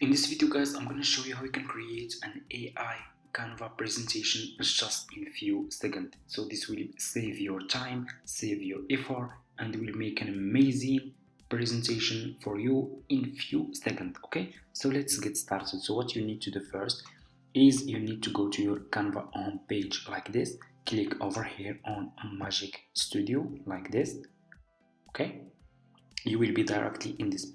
In this video guys, I'm going to show you how you can create an AI Canva presentation just in few seconds. So this will save your time, save your effort, and will make an amazing presentation for you in few seconds. Okay, so let's get started. So what you need to do first is you need to go to your Canva home page like this. Click over here on Magic Studio like this. Okay, you will be directly in this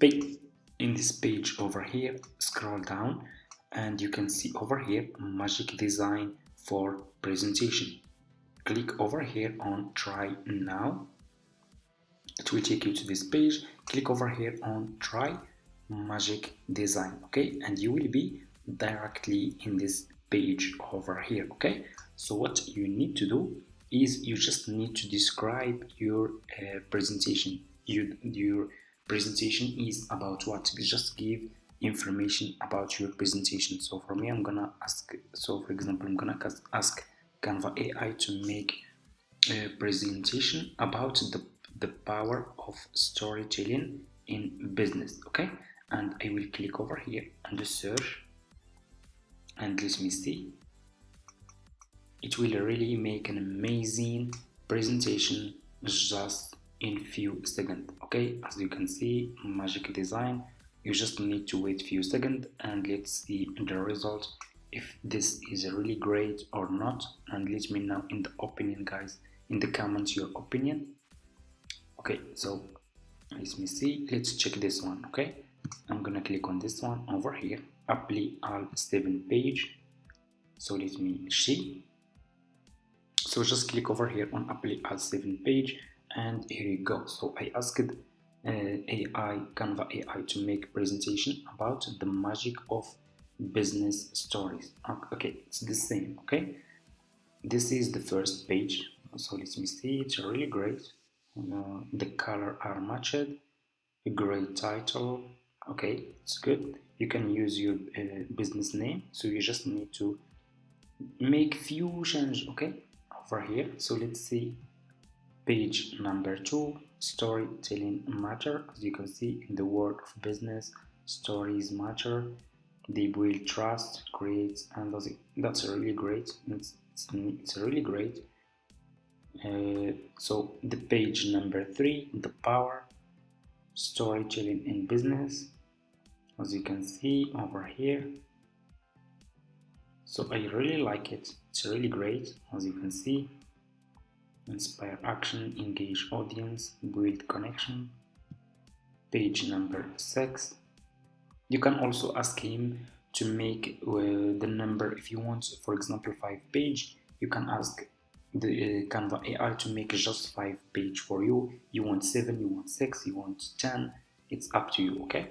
page over here. Scroll down and you can see over here Magic Design for presentation. Click over here on try now. It will take you to this page. Click over here on try Magic Design. Okay, and you will be directly in this page over here. Okay, so what you need to do is you just need to describe your presentation. Your presentation is about what? Just give information about your presentation. So for me, I'm gonna ask, so for example, I'm gonna ask Canva AI to make a presentation about the power of storytelling in business. Okay, and I will click over here and search, and let me see. It will really make an amazing presentation just in few seconds. Okay, as you can see, Magic Design. You just need to wait few seconds and let's see the result, if this is really great or not. And let me know in the opinion, guys, in the comments, your opinion. Okay, so let me see. Let's check this one. Okay, I'm gonna click on this one over here, apply all 7 page. So let me see. So just click over here on apply all 7 page, and here you go. So I asked Canva AI to make presentation about the magic of business stories. Okay, it's the same. Okay, this is the first page. So let me see. It's really great. The color are matched. A great title. Okay, it's good. You can use your business name. So you just need to make few changes. Okay, over here. So let's see. Page number 2, storytelling matter. As you can see, in the world of business, stories matter. They build trust, creates, and that's really great. It's really great. So the page number 3, the power storytelling in business. As you can see over here. So I really like it. It's really great. As you can see. Inspire action, engage audience, build connection. Page number 6. You can also ask him to make the number, if you want, for example, 5 page, you can ask the Canva AI to make just 5 page for you. You want 7, you want 6, you want 10, it's up to you. Okay,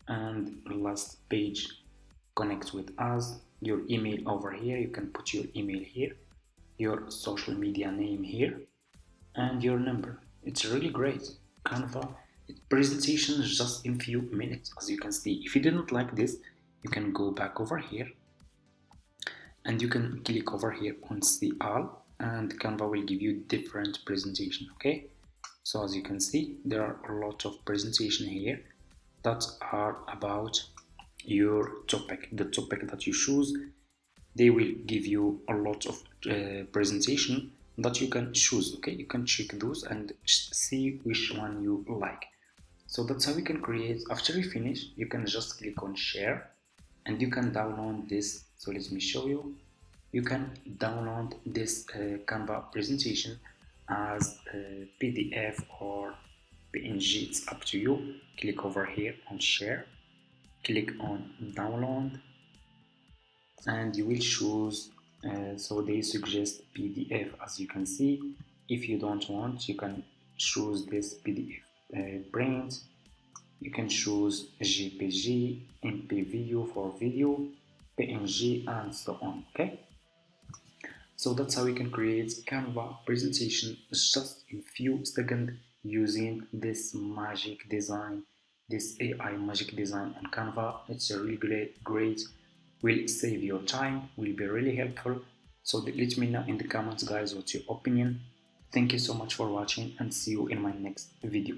and last page, connect with us. Your email over here, you can put your email here, your social media name here, and your number. It's really great. Canva presentation is just in few minutes. As you can see, if you didn't like this, you can go back over here and you can click over here on see all, and Canva will give you different presentation. Okay, so as you can see, there are a lot of presentation here that are about your topic, the topic that you choose. They will give you a lot of presentation that you can choose. Okay, you can check those and see which one you like. So that's how you can create. After you finish, you can just click on share and you can download this. So let me show you. You can download this Canva presentation as a PDF or PNG. It's up to you. Click over here on share, click on download, and you will choose. So they suggest PDF. As you can see, if you don't want, you can choose this PDF print. You can choose JPG, MP for video, PNG, and so on. Okay, so that's how we can create Canva presentation just in few seconds using this Magic Design, this AI Magic Design on Canva. It's a really great, will save your time, will be really helpful. So let me know in the comments, guys, what's your opinion. Thank you so much for watching and see you in my next video.